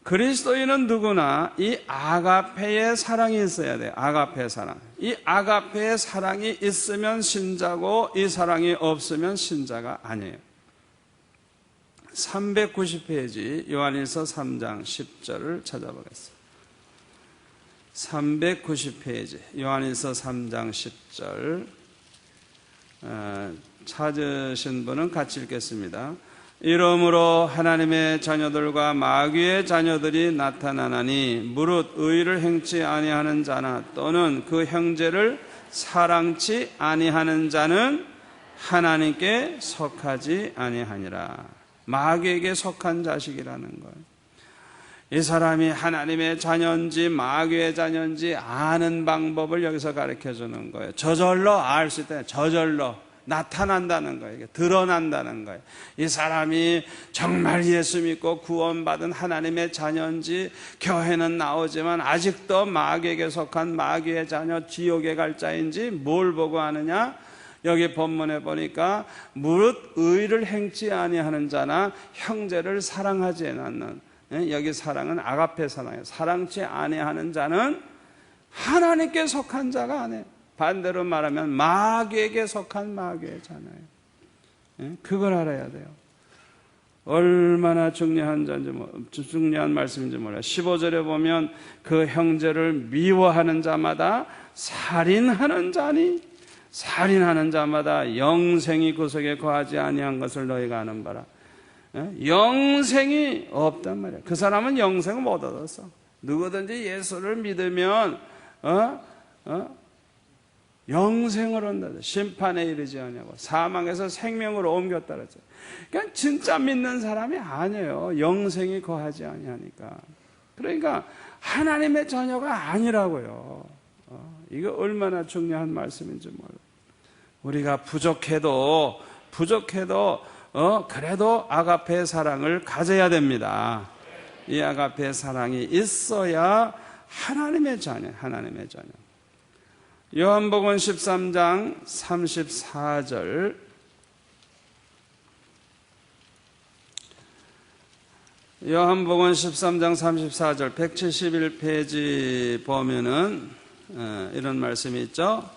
그리스도인은 누구나 이 아가페의 사랑이 있어야 돼요. 아가페의 사랑. 이 아가페의 사랑이 있으면 신자고, 이 사랑이 없으면 신자가 아니에요. 390페이지 요한일서 3장 10절을 찾아보겠습니다. 390페이지 요한일서 3장 10절 찾으신 분은 같이 읽겠습니다. 이러므로 하나님의 자녀들과 마귀의 자녀들이 나타나나니 무릇 의를 행치 아니하는 자나 또는 그 형제를 사랑치 아니하는 자는 하나님께 속하지 아니하니라. 마귀에게 속한 자식이라는 거예요. 이 사람이 하나님의 자녀인지 마귀의 자녀인지 아는 방법을 여기서 가르쳐 주는 거예요. 저절로 알 수 있다. 저절로 나타난다는 거예요. 드러난다는 거예요. 이 사람이 정말 예수 믿고 구원받은 하나님의 자녀인지, 교회는 나오지만 아직도 마귀에게 속한 마귀의 자녀, 지옥에 갈 자인지 뭘 보고 아느냐? 여기 본문에 보니까 무릇 의를 행치 아니하는 자나 형제를 사랑하지 않는, 여기 사랑은 아가페 사랑이에요. 사랑치 아니하는 자는 하나님께 속한 자가 아니에요. 반대로 말하면 마귀에게 속한 마귀의 자녀예요. 그걸 알아야 돼요. 얼마나 중요한 말씀인지 몰라요. 15절에 보면 그 형제를 미워하는 자마다 살인하는 자니, 살인하는 자마다 영생이 그 속에 거하지 아니한 것을 너희가 아는 바라. 영생이 없단 말이야. 그 사람은 영생을 못 얻었어. 누구든지 예수를 믿으면 영생을 얻는다. 심판에 이르지 아니하고 사망에서 생명으로 옮겼다 그랬죠. 그러니까 진짜 믿는 사람이 아니에요. 영생이 거하지 아니하니까. 그러니까 하나님의 자녀가 아니라고요. 이거 얼마나 중요한 말씀인지 몰라요. 우리가 부족해도 그래도 아가페의 사랑을 가져야 됩니다. 이 아가페의 사랑이 있어야 하나님의 자녀, 하나님의 자녀. 요한복음 13장 34절. 요한복음 13장 34절 171페이지 보면은 이런 말씀이 있죠.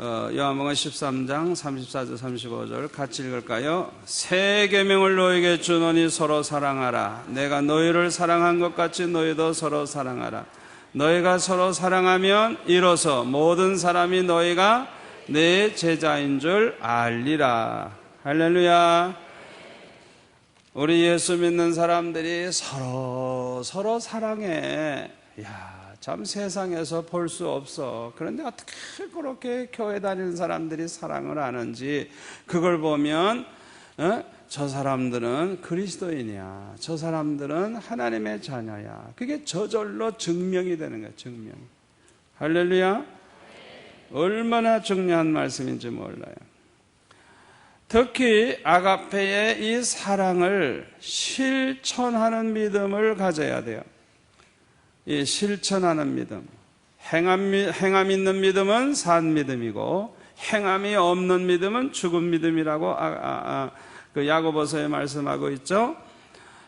요한복음 13장 34절 35절 같이 읽을까요? 새 계명을 너희에게 주노니 서로 사랑하라. 내가 너희를 사랑한 것 같이 너희도 서로 사랑하라. 너희가 서로 사랑하면 이로써 모든 사람이 너희가 내 제자인 줄 알리라. 할렐루야. 우리 예수 믿는 사람들이 서로 사랑해. 참 세상에서 볼 수 없어. 그런데 어떻게 그렇게 교회 다니는 사람들이 사랑을 하는지, 그걸 보면 저 사람들은 그리스도인이야, 저 사람들은 하나님의 자녀야, 그게 저절로 증명이 되는 거야. 증명. 할렐루야. 얼마나 중요한 말씀인지 몰라요. 특히 아가페의 이 사랑을 실천하는 믿음을 가져야 돼요. 이 실천하는 믿음, 행함 있는 믿음은 산 믿음이고 행함이 없는 믿음은 죽은 믿음이라고 그 야고보서에 말씀하고 있죠.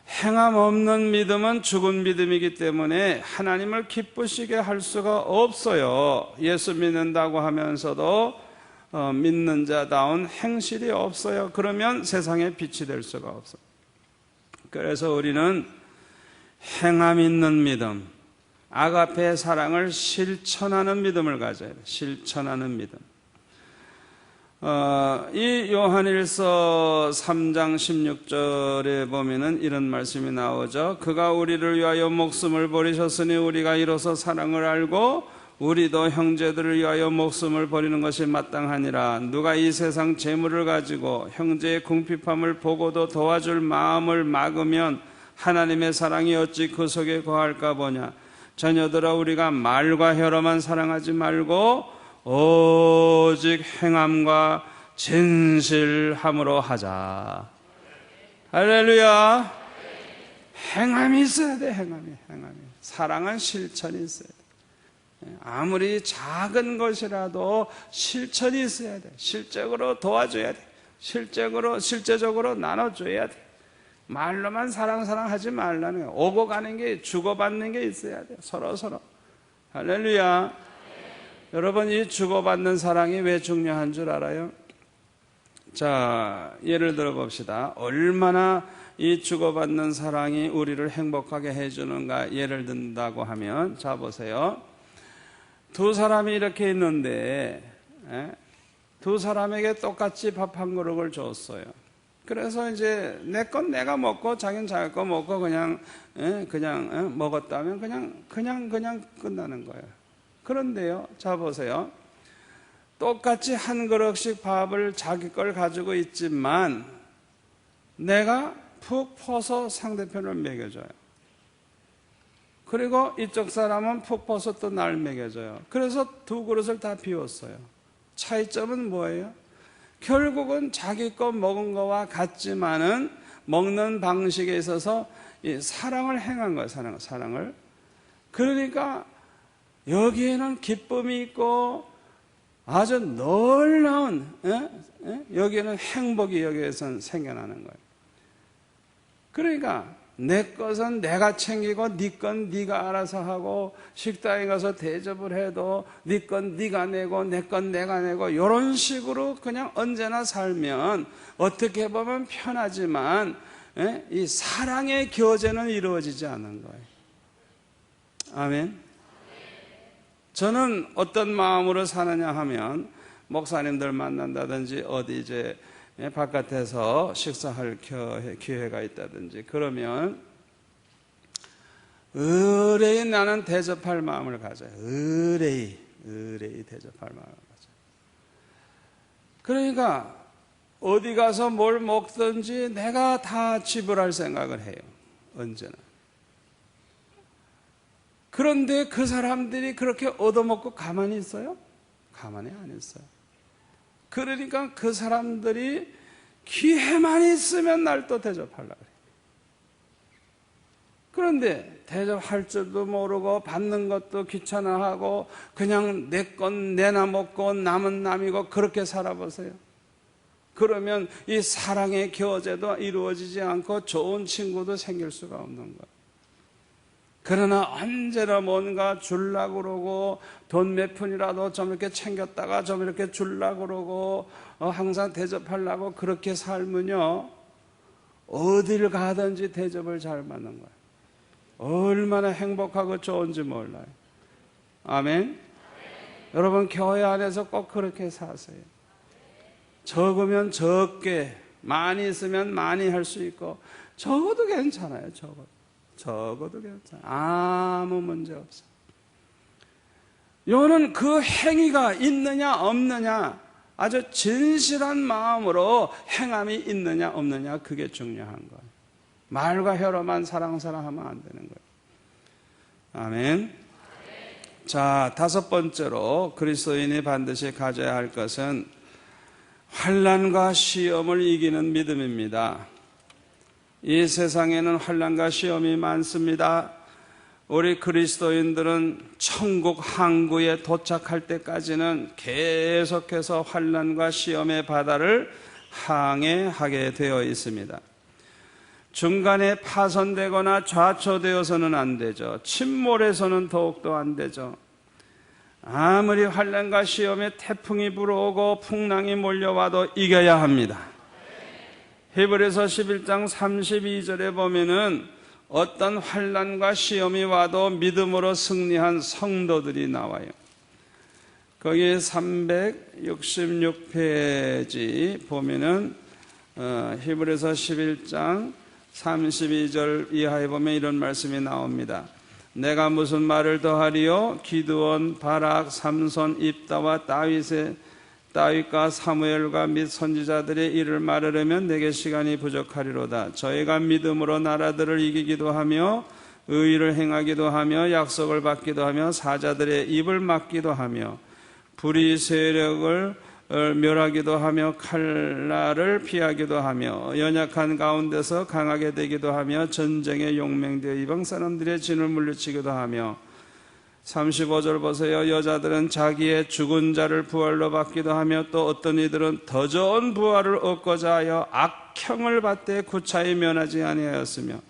행함 없는 믿음은 죽은 믿음이기 때문에 하나님을 기쁘시게 할 수가 없어요. 예수 믿는다고 하면서도 믿는 자다운 행실이 없어요. 그러면 세상에 빛이 될 수가 없어요. 그래서 우리는 행함 있는 믿음, 아가페 사랑을 실천하는 믿음을 가져야 돼. 실천하는 믿음. 이 요한일서 3장 16절에 보면은 이런 말씀이 나오죠. 그가 우리를 위하여 목숨을 버리셨으니 우리가 이로써 사랑을 알고 우리도 형제들을 위하여 목숨을 버리는 것이 마땅하니라. 누가 이 세상 재물을 가지고 형제의 궁핍함을 보고도 도와줄 마음을 막으면 하나님의 사랑이 어찌 그 속에 거할까 보냐. 자녀들아, 우리가 말과 혀로만 사랑하지 말고 오직 행함과 진실함으로 하자. 할렐루야. 행함이 있어야 돼. 행함이. 사랑은 실천이 있어야 돼. 아무리 작은 것이라도 실천이 있어야 돼. 실적으로 도와줘야 돼. 실제적으로 나눠줘야 돼. 말로만 사랑하지 말라는 거예요. 오고 가는 게, 주고받는 게 있어야 돼. 서로. 할렐루야. 여러분, 이 주고받는 사랑이 왜 중요한 줄 알아요? 자, 예를 들어 봅시다. 얼마나 이 주고받는 사랑이 우리를 행복하게 해주는가 예를 든다고 하면, 자 보세요. 두 사람이 이렇게 있는데 두 사람에게 똑같이 밥 한 그릇을 줬어요. 그래서 이제 내 건 내가 먹고 자기는 자기 거 먹고 그냥 먹었다면 그냥 끝나는 거예요. 그런데요, 자 보세요. 똑같이 한 그릇씩 밥을 자기 걸 가지고 있지만 내가 푹 퍼서 상대편을 먹여줘요. 그리고 이쪽 사람은 푹 퍼서 또 날 먹여줘요. 그래서 두 그릇을 다 비웠어요. 차이점은 뭐예요? 결국은 자기 거 먹은 거와 같지만은 먹는 방식에 있어서 이 사랑을 행한 거예요. 사랑을. 그러니까 여기에는 기쁨이 있고 아주 놀라운 여기에는 행복이 여기에선 생겨나는 거예요. 그러니까 내 것은 내가 챙기고 네 건 네가 알아서 하고, 식당에 가서 대접을 해도 네 건 네가 내고 내 건 내가 내고, 이런 식으로 그냥 언제나 살면 어떻게 보면 편하지만 이 사랑의 교제는 이루어지지 않는 거예요. 아멘. 저는 어떤 마음으로 사느냐 하면, 목사님들 만난다든지 어디 이제 바깥에서 식사할 기회가 있다든지 그러면 의뢰이 나는 대접할 마음을 가져요. 의뢰이 대접할 마음을 가져요. 그러니까 어디 가서 뭘 먹든지 내가 다 지불할 생각을 해요. 언제나. 그런데 그 사람들이 그렇게 얻어먹고 가만히 있어요? 가만히 안 있어요. 그러니까 그 사람들이 기회만 있으면 날 또 대접하려고 그래요. 그런데 대접할 줄도 모르고 받는 것도 귀찮아하고 그냥 내 건 내나 먹고 남은 남이고 그렇게 살아보세요. 그러면 이 사랑의 교제도 이루어지지 않고 좋은 친구도 생길 수가 없는 거예요. 그러나 언제나 뭔가 주려고 그러고, 돈 몇 푼이라도 좀 이렇게 챙겼다가 좀 이렇게 주려고 그러고, 항상 대접하려고 그렇게 살면요, 어딜 가든지 대접을 잘 받는 거예요. 얼마나 행복하고 좋은지 몰라요. 아멘. 여러분, 교회 안에서 꼭 그렇게 사세요. 적으면 적게, 많이 있으면 많이 할 수 있고, 적어도 괜찮아요. 적어도 괜찮아요. 아무 문제 없어요. 요는 그 행위가 있느냐 없느냐, 아주 진실한 마음으로 행함이 있느냐 없느냐, 그게 중요한 거예요. 말과 혀로만 사랑하면 안 되는 거예요. 아멘. 자, 다섯 번째로 그리스도인이 반드시 가져야 할 것은 환난과 시험을 이기는 믿음입니다. 이 세상에는 환난과 시험이 많습니다. 우리 그리스도인들은 천국 항구에 도착할 때까지는 계속해서 환난과 시험의 바다를 항해하게 되어 있습니다. 중간에 파손되거나 좌초되어서는 안 되죠. 침몰해서는 더욱더 안 되죠. 아무리 환난과 시험에 태풍이 불어오고 풍랑이 몰려와도 이겨야 합니다. 히브리서 11장 32절에 보면은 어떤 환난과 시험이 와도 믿음으로 승리한 성도들이 나와요. 거기 366페이지 보면은 히브리서 11장 32절 이하에 보면 이런 말씀이 나옵니다. 내가 무슨 말을 더하리요? 기드온, 바락, 삼손, 입다와 다윗과 사무엘과 및 선지자들의 일을 말하려면 내게 시간이 부족하리로다. 저희가 믿음으로 나라들을 이기기도 하며 의를 행하기도 하며 약속을 받기도 하며 사자들의 입을 막기도 하며 불의 세력을 멸하기도 하며 칼날을 피하기도 하며 연약한 가운데서 강하게 되기도 하며 전쟁에 용맹되어 이방 사람들의 진을 물리치기도 하며 35절 보세요. 여자들은 자기의 죽은 자를 부활로 받기도 하며 또 어떤 이들은 더 좋은 부활을 얻고자 하여 악형을 받되 구차히 면하지 아니하였으며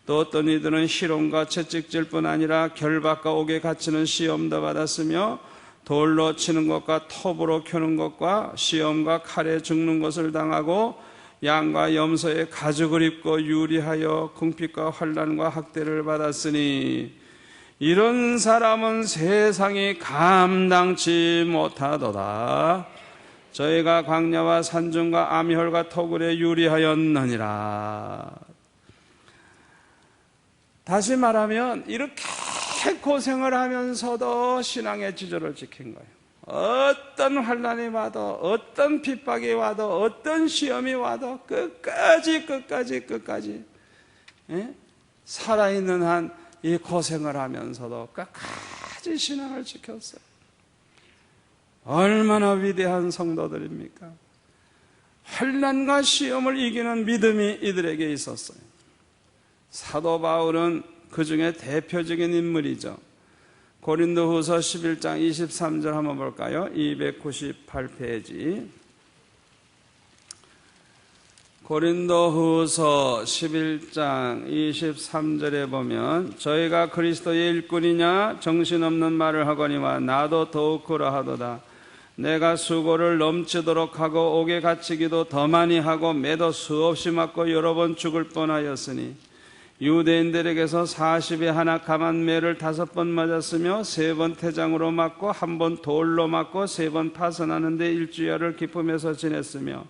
또 어떤 이들은 희롱과 채찍질뿐 아니라 결박과 옥에 갇히는 시험도 받았으며 돌로 치는 것과 톱으로 켜는 것과 시험과 칼에 죽는 것을 당하고 양과 염소의 가죽을 입고 유리하여 궁핍과 환난과 학대를 받았으니 이런 사람은 세상이 감당치 못하도다. 저희가 광야와 산중과 암혈과 토굴에 유리하였느니라. 다시 말하면 이렇게 고생을 하면서도 신앙의 지조를 지킨 거예요. 어떤 환난이 와도 어떤 핍박이 와도 어떤 시험이 와도 끝까지 살아있는 한 이 고생을 하면서도 끝까지 신앙을 지켰어요. 얼마나 위대한 성도들입니까? 환난과 시험을 이기는 믿음이 이들에게 있었어요. 사도 바울은 그 중에 대표적인 인물이죠. 고린도후서 11장 23절 한번 볼까요? 298페이지. 고린도후서 11장 23절에 보면 저희가 그리스도의 일꾼이냐 정신없는 말을 하거니와 나도 더욱 그러하도다. 내가 수고를 넘치도록 하고 옥에 갇히기도 더 많이 하고 매도 수없이 맞고 여러 번 죽을 뻔하였으니 유대인들에게서 40에 하나 감한 매를 5번 맞았으며 3번 태장으로 맞고 1번 돌로 맞고 3번 파선하는데 일주야를 기쁨에서 지냈으며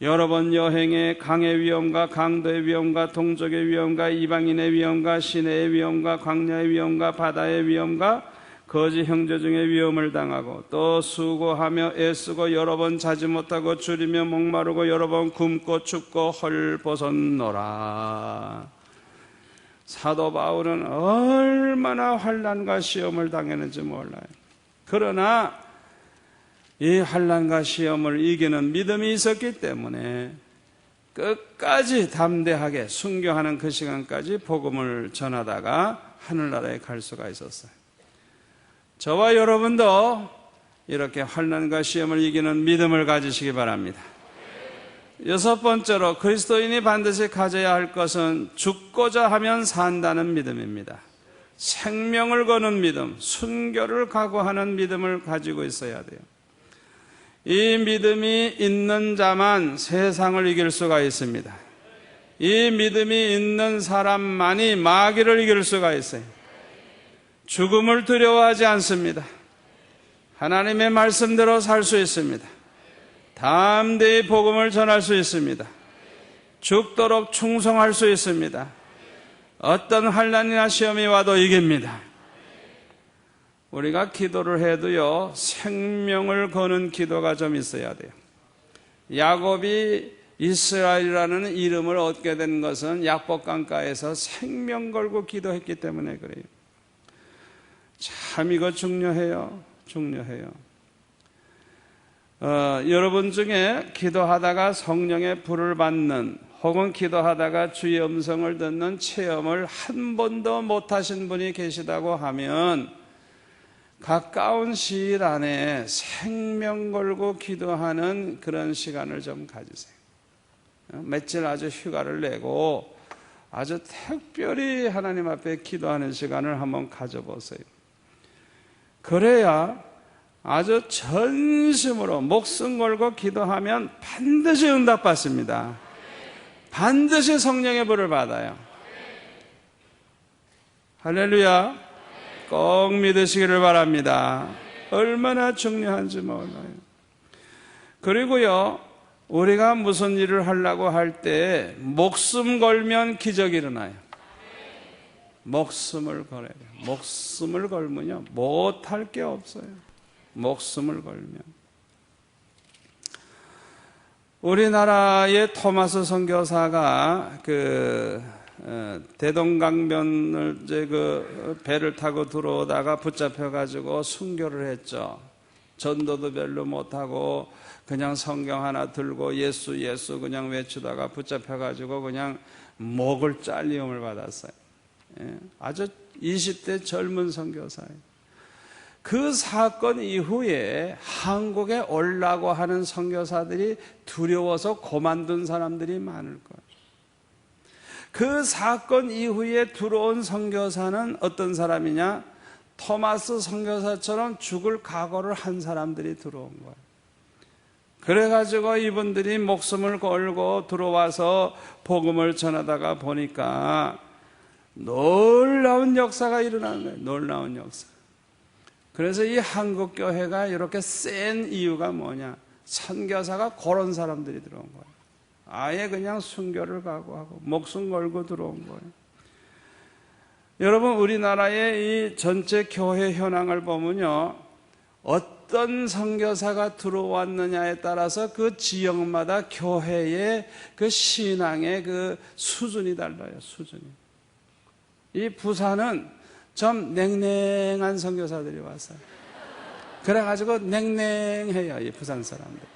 여러 번 여행에 강의 위험과 강도의 위험과 동족의 위험과 이방인의 위험과 시내의 위험과 광야의 위험과 바다의 위험과 거지 형제 중에 위험을 당하고 또 수고하며 애쓰고 여러 번 자지 못하고 줄이며 목마르고 여러 번 굶고 춥고 헐벗었노라. 사도 바울은 얼마나 환난과 시험을 당했는지 몰라요. 그러나 이 환난과 시험을 이기는 믿음이 있었기 때문에 끝까지 담대하게 순교하는 그 시간까지 복음을 전하다가 하늘나라에 갈 수가 있었어요. 저와 여러분도 이렇게 환난과 시험을 이기는 믿음을 가지시기 바랍니다. 6번째로 그리스도인이 반드시 가져야 할 것은 죽고자 하면 산다는 믿음입니다. 생명을 거는 믿음, 순교를 각오하는 믿음을 가지고 있어야 돼요. 이 믿음이 있는 자만 세상을 이길 수가 있습니다. 이 믿음이 있는 사람만이 마귀를 이길 수가 있어요. 죽음을 두려워하지 않습니다. 하나님의 말씀대로 살 수 있습니다. 담대히 복음을 전할 수 있습니다. 죽도록 충성할 수 있습니다. 어떤 환난이나 시험이 와도 이깁니다. 우리가 기도를 해도요, 생명을 거는 기도가 좀 있어야 돼요. 야곱이 이스라엘이라는 이름을 얻게 된 것은 약복강가에서 생명 걸고 기도했기 때문에 그래요. 참 이거 중요해요. 여러분 중에 기도하다가 성령의 불을 받는 혹은 기도하다가 주의 음성을 듣는 체험을 한 번도 못하신 분이 계시다고 하면 가까운 시일 안에 생명 걸고 기도하는 그런 시간을 좀 가지세요. 며칠 아주 휴가를 내고 아주 특별히 하나님 앞에 기도하는 시간을 한번 가져보세요. 그래야 아주 전심으로 목숨 걸고 기도하면 반드시 응답받습니다. 반드시 성령의 불을 받아요. 할렐루야. 꼭 믿으시기를 바랍니다. 얼마나 중요한지 몰라요. 그리고요, 우리가 무슨 일을 하려고 할 때 목숨 걸면 기적이 일어나요. 목숨을 걸어야 돼요. 목숨을 걸면요, 못할 게 없어요. 목숨을 걸면. 우리나라의 토마스 선교사가 대동강변을 이제 배를 타고 들어오다가 붙잡혀가지고 순교를 했죠. 전도도 별로 못하고 그냥 성경 하나 들고 예수 예수 그냥 외치다가 붙잡혀가지고 그냥 목을 잘리움을 받았어요. 아주 20대 젊은 선교사예요. 그 사건 이후에 한국에 오려고 하는 선교사들이 두려워서 고만둔 사람들이 많을 거예요. 그 사건 이후에 들어온 선교사는 어떤 사람이냐? 토마스 선교사처럼 죽을 각오를 한 사람들이 들어온 거예요. 그래가지고 이분들이 목숨을 걸고 들어와서 복음을 전하다가 보니까 놀라운 역사가 일어나는 거예요. 놀라운 역사. 그래서 이 한국교회가 이렇게 센 이유가 뭐냐? 선교사가 그런 사람들이 들어온 거예요. 아예 그냥 순교를 각오하고 목숨 걸고 들어온 거예요. 여러분, 우리나라의 이 전체 교회 현황을 보면요, 어떤 선교사가 들어왔느냐에 따라서 그 지역마다 교회의 그 신앙의 그 수준이 달라요. 수준이. 이 부산은 좀 냉랭한 선교사들이 왔어요. 그래가지고 냉랭해요, 이 부산 사람들.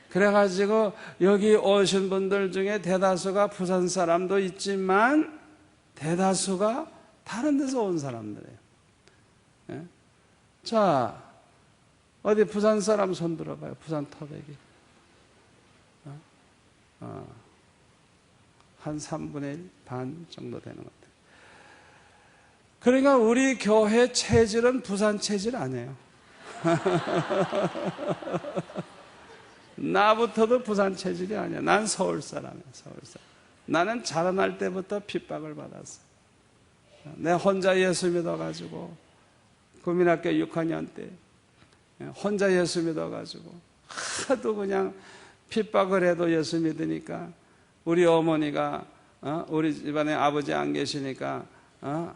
그래가지고 여기 오신 분들 중에 대다수가 부산 사람도 있지만 대다수가 다른 데서 온 사람들이에요. 예? 자, 어디 부산 사람 손 들어봐요. 부산 토백이. 한 3분의 1, 반 정도 되는 것 같아요. 그러니까 우리 교회 체질은 부산 체질 아니에요. 나부터도 부산 체질이 아니야. 난 서울 사람이야. 서울 사람. 나는 자라날 때부터 핍박을 받았어. 내 혼자 예수 믿어가지고 국민학교 6학년 때 혼자 예수 믿어가지고 하도 그냥 핍박을 해도 예수 믿으니까 우리 어머니가 우리 집안에 아버지 안 계시니까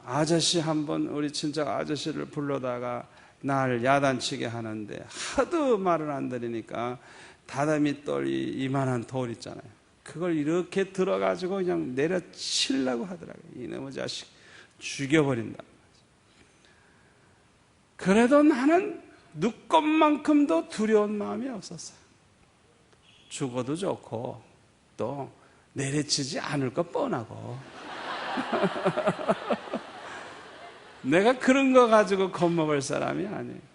아저씨 한번 우리 친척 아저씨를 불러다가 날 야단치게 하는데 하도 말을 안 들으니까 다다미 돌이 이만한 돌 있잖아요. 그걸 이렇게 들어가지고 그냥 내려치려고 하더라고요. 이놈의 자식 죽여버린다. 그래도 나는 눈꼽만큼도 두려운 마음이 없었어요. 죽어도 좋고 또 내려치지 않을 것 뻔하고 내가 그런 거 가지고 겁먹을 사람이 아니에요.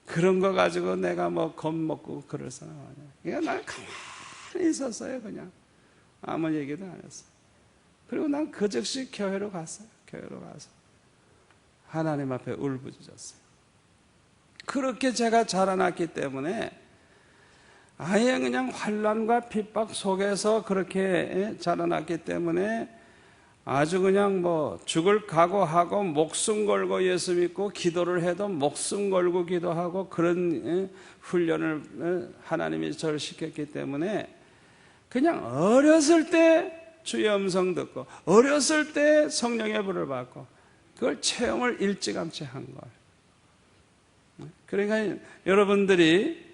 그런 거 가지고 내가 뭐 겁먹고 그럴 사람 아니에요. 그러니까 난 가만히 있었어요. 그냥 아무 얘기도 안 했어요. 그리고 난 그 즉시 교회로 갔어요. 교회로 가서 하나님 앞에 울부짖었어요. 그렇게 제가 자라났기 때문에 아예 그냥 환난과 핍박 속에서 그렇게 자라났기 때문에 아주 그냥 뭐 죽을 각오하고 목숨 걸고 예수 믿고 기도를 해도 목숨 걸고 기도하고 그런 훈련을 하나님이 저를 시켰기 때문에 그냥 어렸을 때 주의 음성 듣고 어렸을 때 성령의 불을 받고 그걸 체험을 일찌감치 한 거예요. 그러니까 여러분들이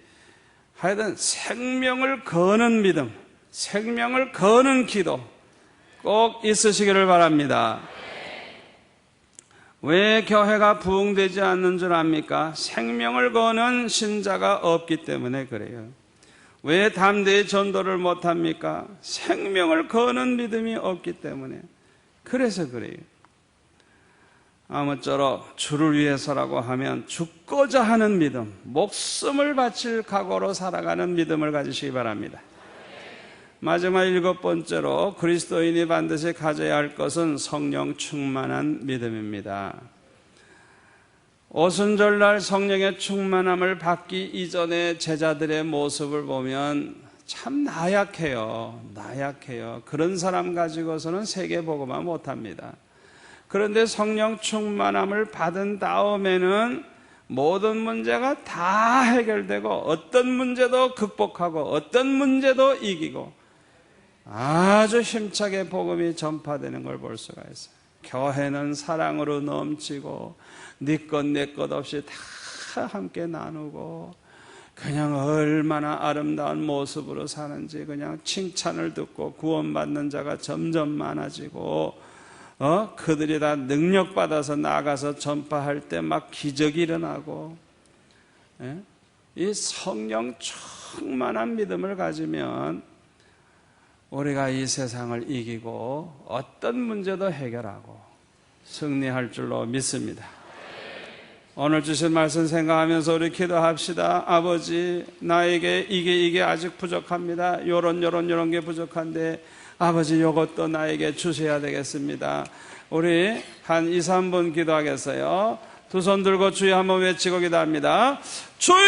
하여튼 생명을 거는 믿음, 생명을 거는 기도 꼭 있으시기를 바랍니다. 왜 교회가 부흥되지 않는 줄 압니까? 생명을 거는 신자가 없기 때문에 그래요. 왜 담대히 전도를 못합니까? 생명을 거는 믿음이 없기 때문에. 그래서 그래요. 아무쪼록 주를 위해서라고 하면 죽고자 하는 믿음, 목숨을 바칠 각오로 살아가는 믿음을 가지시기 바랍니다. 마지막 7번째로 그리스도인이 반드시 가져야 할 것은 성령 충만한 믿음입니다. 오순절날 성령의 충만함을 받기 이전의 제자들의 모습을 보면 참 나약해요. 그런 사람 가지고서는 세계복음화 못합니다. 그런데 성령 충만함을 받은 다음에는 모든 문제가 다 해결되고 어떤 문제도 극복하고 어떤 문제도 이기고 아주 힘차게 복음이 전파되는 걸 볼 수가 있어요. 교회는 사랑으로 넘치고 네 것 내 것 없이 다 함께 나누고 그냥 얼마나 아름다운 모습으로 사는지 그냥 칭찬을 듣고 구원받는 자가 점점 많아지고 그들이 다 능력받아서 나가서 전파할 때 막 기적이 일어나고 이 성령 충만한 믿음을 가지면 우리가 이 세상을 이기고 어떤 문제도 해결하고 승리할 줄로 믿습니다. 오늘 주신 말씀 생각하면서 우리 기도합시다. 아버지, 나에게 이게 아직 부족합니다. 요런 게 부족한데 아버지 이것도 나에게 주셔야 되겠습니다. 우리 한 2, 3분 기도하겠어요. 두 손 들고 주여 한번 외치고 기도합니다. 주여!